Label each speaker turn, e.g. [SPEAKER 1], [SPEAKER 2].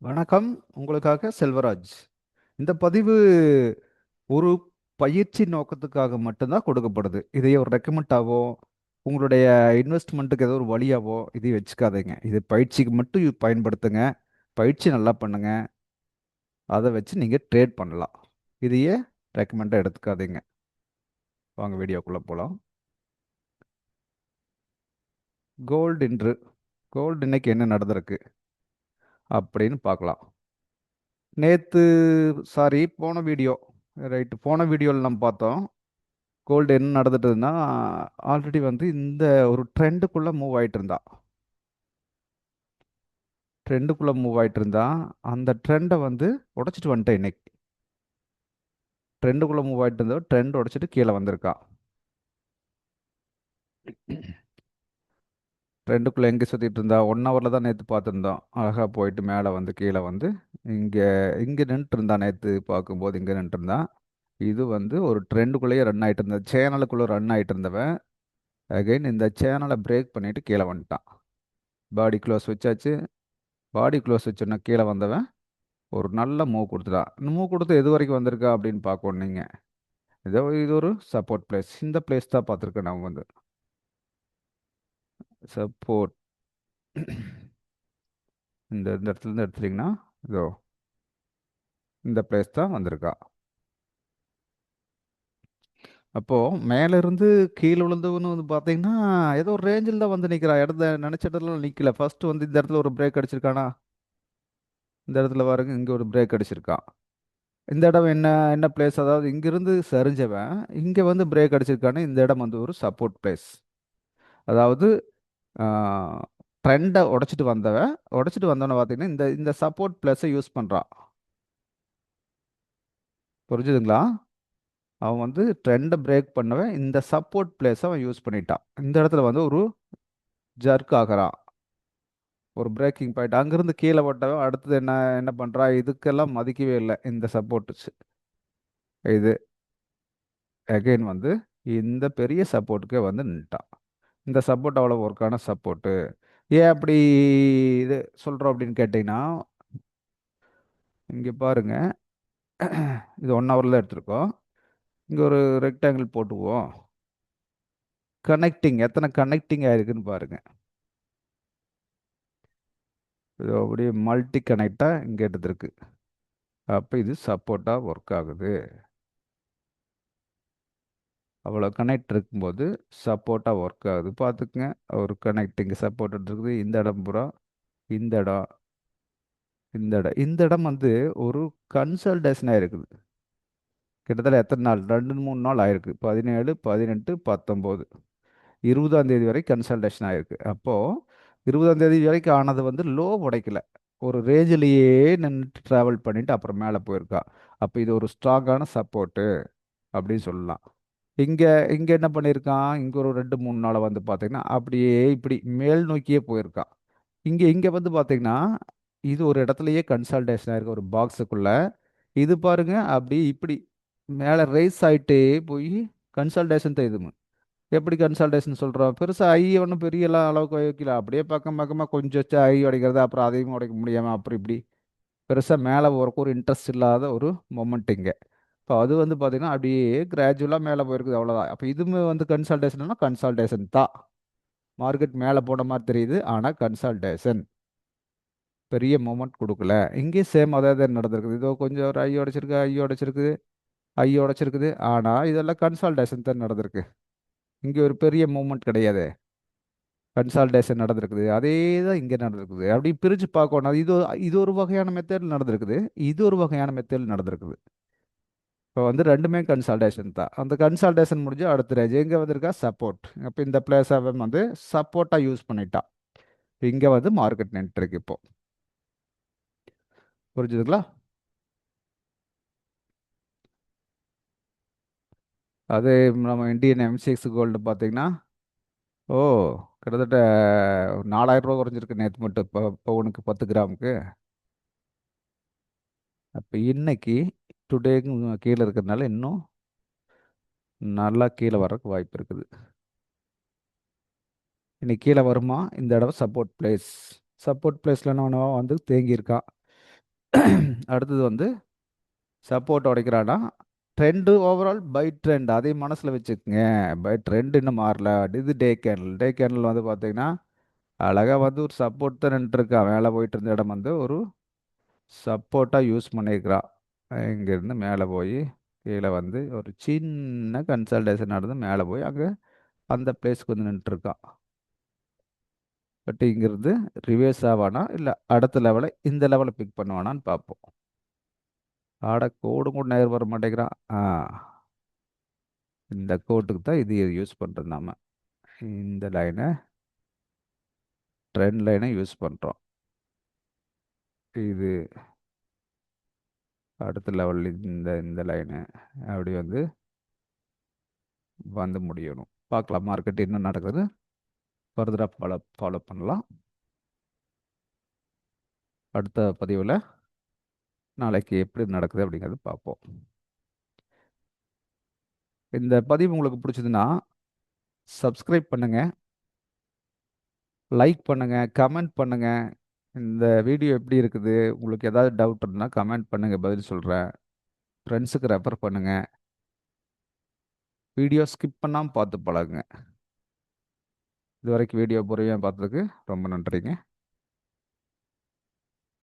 [SPEAKER 1] வணக்கம். உங்களுக்காக செல்வராஜ். இந்த பதிவு ஒரு பயிற்சி நோக்கத்துக்காக மட்டும்தான் கொடுக்கப்படுது. இதை ஒரு ரெக்கமெண்டாவோ உங்களுடைய இன்வெஸ்ட்மெண்ட்டுக்கு ஏதோ ஒரு வழியாவோ இதை வச்சுக்காதீங்க. இது பயிற்சிக்கு மட்டும் பயன்படுத்துங்க. பயிற்சி நல்லா பண்ணுங்க. அதை வச்சு நீங்கள் ட்ரேட் பண்ணலாம். இதையே ரெக்கமெண்டாக எடுத்துக்காதீங்க. வாங்க வீடியோக்குள்ளே போகலாம். கோல்டு இன்று கோல்டு இன்னைக்கு என்ன நடந்திருக்கு அப்படின்னு பார்க்கலாம். நேற்று சாரி போன வீடியோ ரைட்டு, போன வீடியோவில் நம்ம பார்த்தோம் கோல்டு என்ன நடந்துட்டுதுன்னா, ஆல்ரெடி வந்து இந்த ஒரு ட்ரெண்டுக்குள்ளே மூவ் ஆயிட்டு இருந்தா ட்ரெண்டுக்குள்ளே மூவ் ஆயிட்டு இருந்தா அந்த ட்ரெண்டை வந்து உடைச்சிட்டு வந்துட்டேன் இன்னைக்கு. ட்ரெண்டுக்குள்ளே மூவ் ஆயிட்டு இருந்தோ ட்ரெண்ட் உடைச்சிட்டு கீழே வந்திருக்கா. ட்ரெண்டுக்குள்ளே எங்கே சுற்றிட்டு இருந்தா 1 ஹவரில் தான் நேற்று பார்த்துருந்தோம். அழகாக போயிட்டு மேலே வந்து கீழே வந்து இங்கே இங்கே நின்றுட்டு இருந்தா. நேற்று பார்க்கும்போது இங்கே நின்றுட்டு இருந்தா. இது வந்து ஒரு ட்ரெண்டுக்குள்ளேயே ரன் ஆகிட்டு இருந்த சேனலுக்குள்ளே ரன் ஆகிட்டு இருந்தவன் அகைன் இந்த சேனலை பிரேக் பண்ணிட்டு கீழே வந்துட்டான். பாடி க்ளோஸ் வச்சாச்சு. பாடி க்ளோஸ் வச்சோன்னா கீழே வந்தவன் ஒரு நல்ல மூவ் கொடுத்துட்டான். மூவ் கொடுத்து எது வரைக்கும் வந்திருக்கா அப்படின்னு பார்க்கணும் நீங்கள். இது ஒரு சப்போர்ட் பிளேஸ். இந்த பிளேஸ் தான் பார்த்துருக்கேன் நான் வந்து சப்போர்ட். இந்த இடத்துல இருந்து எடுத்துட்டிங்கன்னா இதோ இந்த பிளேஸ் தான் வந்திருக்கா. அப்போது மேலேருந்து கீழே விழுந்தவனு வந்து பார்த்தீங்கன்னா ஏதோ ஒரு ரேஞ்சில் தான் வந்து நிற்கிறா. இடத்த நினச்ச இடத்துல நிற்கல. ஃபர்ஸ்ட் வந்து இந்த இடத்துல ஒரு பிரேக் அடிச்சிருக்கானா. இந்த இடத்துல பாருங்க, இங்கே ஒரு பிரேக் அடிச்சிருக்கான். இந்த இடம் என்ன என்ன பிளேஸ், அதாவது இங்கிருந்து சரிஞ்சவன் இங்கே வந்து பிரேக் அடிச்சிருக்கானு. இந்த இடம் வந்து ஒரு சப்போர்ட் பிளேஸ். அதாவது ட்ரெண்டை உடைச்சிட்டு வந்தவனை பார்த்தீங்கன்னா இந்த இந்த சப்போர்ட் பிளஸை யூஸ் பண்ணுறான். புரிஞ்சுதுங்களா? அவன் வந்து ட்ரெண்டை பிரேக் பண்ணவன் இந்த சப்போர்ட் பிளேஸை அவன் யூஸ் பண்ணிட்டான். இந்த இடத்துல வந்து ஒரு ஜர்க் ஆகிறான். ஒரு பிரேக்கிங் பாயிண்ட் அங்கிருந்து கீழே போட்டவன் அடுத்தது என்ன என்ன பண்ணுறான், இதுக்கெல்லாம் மதிக்கவே இல்லை இந்த சப்போர்ட்ஸ். இது அகைன் வந்து இந்த பெரிய சப்போர்ட்டுக்கே வந்து நின்ட்டான். இந்த சப்போர்ட் அவ்வளோ ஒர்க்கான சப்போர்ட்டு. ஏன் அப்படி இது சொல்கிறோம் அப்படின்னு கேட்டிங்கன்னா, இங்கே பாருங்க, இது 1 ஹவரில் எடுத்திருக்கோம். இங்கே ஒரு ரெக்டாங்கிள் போட்டுக்குவோம். கனெக்டிங் எத்தனை கனெக்டிங் ஆயிருக்குன்னு பாருங்க. இது அப்படியே மல்டி கனெக்டாக இங்கே எடுத்திருக்கு. அப்போ இது சப்போர்ட்டாக ஒர்க் ஆகுது. அவ்வளோ கனெக்ட் இருக்கும்போது சப்போர்ட்டாக ஒர்க் ஆகுது. பார்த்துக்குங்க, ஒரு கனெக்டிங் சப்போர்ட் எடுத்துருக்குது. இந்த இடம் பூரா, இந்த இடம், இந்த இடம் வந்து ஒரு கன்சல்டேஷனாக இருக்குது. கிட்டத்தட்ட எத்தனை நாள், 2 3 நாள் ஆயிருக்கு. 17 18 19 20ஆம் தேதி வரை கன்சல்டேஷன் ஆயிருக்கு. அப்போது 20ஆம் தேதி வரைக்கும் ஆனது வந்து லோ உடைக்கல. ஒரு ரேஞ்சிலேயே நின்றுட்டு ட்ராவல் பண்ணிட்டு அப்புறம் மேலே போயிருக்கா. அப்போ இது ஒரு ஸ்ட்ராங்கான சப்போர்ட்டு அப்படின்னு சொல்லலாம். இங்கே இங்கே என்ன பண்ணியிருக்கான், இங்கே ஒரு 2 3 நாளை வந்து பார்த்தீங்கன்னா அப்படியே இப்படி மேல் நோக்கியே போயிருக்கான். இங்கே வந்து பார்த்தீங்கன்னா இது ஒரு இடத்துலையே கன்சல்டேஷன் ஆயிருக்கு ஒரு பாக்ஸுக்குள்ள. இது பாருங்க அப்படி இப்படி மேலே ரைஸ் ஆயிட்டே போய் கன்சல்டேஷன் தான். இது எப்படி கன்சல்டேஷன் சொல்கிறோம், பெருசாக ஐ ஒன்றும் பெரியலாம் அளவுக்கு வைக்கல. அப்படியே பக்கம் பக்கமாக கொஞ்சம் வச்சு ஐ உடைக்கிறது, அப்புறம் அதையும் உடைக்க முடியாமல் அப்படி இப்படி பெருசாக மேலே போகிறக்கு ஒரு இன்ட்ரெஸ்ட் இல்லாத ஒரு மொமெண்ட் இங்கே. இப்போ அது வந்து பார்த்தீங்கன்னா அப்படியே கிராஜுவலாக மேலே போயிருக்குது, அவ்வளோதான். அப்போ இதுவுமே வந்து கன்சல்டேஷன்னா கன்சல்டேஷன் தான். மார்க்கெட் மேலே போன மாதிரி தெரியுது, ஆனால் கன்சல்டேஷன் பெரிய மூமெண்ட் கொடுக்கல. இங்கேயும் சேம் அதே தான் நடந்திருக்குது. இதோ கொஞ்சம் ஒரு ஐ உடைச்சிருக்குது, ஆனால் இதெல்லாம் கன்சால்டேஷன் தான் நடந்திருக்கு. இங்கே ஒரு பெரிய மூமெண்ட் கிடையாது, கன்சால்டேஷன் நடந்திருக்குது. அதே தான் இங்கே நடந்திருக்குது. அப்படி பிரித்து பார்க்கணும். இது ஒரு வகையான மெத்தட் நடந்திருக்குது, இது ஒரு வகையான மெத்தட் நடந்திருக்குது. இப்போ வந்து ரெண்டுமே கன்சால்டேஷன் தான். அந்த கன்சால்டேஷன் முடிஞ்சு அடுத்த ரேஞ்ச் எங்கே வந்திருக்கா, சப்போர்ட். அப்போ இந்த பிளேஸ் அவன் வந்து சப்போர்ட்டாக யூஸ் பண்ணிட்டான். இங்கே வந்து மார்க்கெட் நின்றுருக்கு இப்போ. புரிஞ்சுதுங்களா? அது நம்ம இந்தியன் எம்சிஎக்ஸ் கோல்டு பார்த்தீங்கன்னா, ஓ, கிட்டத்தட்ட 4000 ரூபா குறைஞ்சிருக்கு நேற்று மட்டும். இப்போ பவுனுக்கு 10 கிராமுக்கு. அப்போ இன்னைக்கு டுடேக்கு கீழே இருக்கிறதுனால இன்னும் நல்லா கீழே வர்றதுக்கு வாய்ப்பு இருக்குது. இன்னைக்கு கீழே வருமா, இந்த இடம் சப்போர்ட் பிளேஸ். சப்போர்ட் பிளேஸில் என்ன வந்து தேங்கியிருக்கான். அடுத்தது வந்து சப்போர்ட் உடைக்கிறானா, ட்ரெண்டு ஓவரால் பை ட்ரெண்ட் அதையும் மனசில் வச்சுக்கோங்க. பை ட்ரெண்ட் இன்னும் மாறல. இது டே கேண்டில். டே கேண்டில் வந்து பார்த்தீங்கன்னா அழகாக வந்து ஒரு சப்போர்ட் தான் நின்றுருக்கான். மேலே போயிட்டு இருந்த இடம் வந்து ஒரு சப்போர்ட்டாக யூஸ் பண்ணியிருக்கிறான். இங்கேருந்து மேலே போய் கீழே வந்து ஒரு சின்ன கன்சல்டேஷன் நடந்து மேலே போய் அங்கே அந்த பிளேஸ்க்கு வந்து நின்றுருக்கான். பட் இங்கிருந்து ரிவர்ஸ் ஆவானா இல்லை அடுத்த லெவலை இந்த லெவலை பிக் பண்ணுவானான்னு பார்ப்போம். ஆட கோடு கூட நேர் வர மாட்டேங்கிறான். இந்த கோட்டுக்கு தான் இது யூஸ் பண்ணுறது நாம. இந்த லைனை ட்ரெண்ட் லைனை யூஸ் பண்ணுறோம். இது அடுத்த லெவல் இந்த இந்த லைனு அப்படி வந்து வந்து முடியணும். பார்க்கலாம் மார்க்கெட் என்ன நடக்குது. ஃபர்தராக ஃபாலோ பண்ணலாம். அடுத்த பதிவில் நாளைக்கு எப்படி நடக்குது அப்படிங்கிறது பார்ப்போம். இந்த பதிவு உங்களுக்கு பிடிச்சதுன்னா சப்ஸ்கிரைப் பண்ணுங்கள், லைக் பண்ணுங்கள், கமெண்ட் பண்ணுங்கள். இந்த வீடியோ எப்படி இருக்குது, உங்களுக்கு ஏதாவது டவுட் இருந்தால் கமெண்ட் பண்ணுங்கள், பதில் சொல்கிறேன். ஃப்ரெண்ட்ஸுக்கு ரெஃபர் பண்ணுங்கள். வீடியோ ஸ்கிப் பண்ணாமல் பார்த்து பழகுங்க. இது வரைக்கும் வீடியோ பொறுமையாக பார்த்ததுக்கு ரொம்ப நன்றிங்க.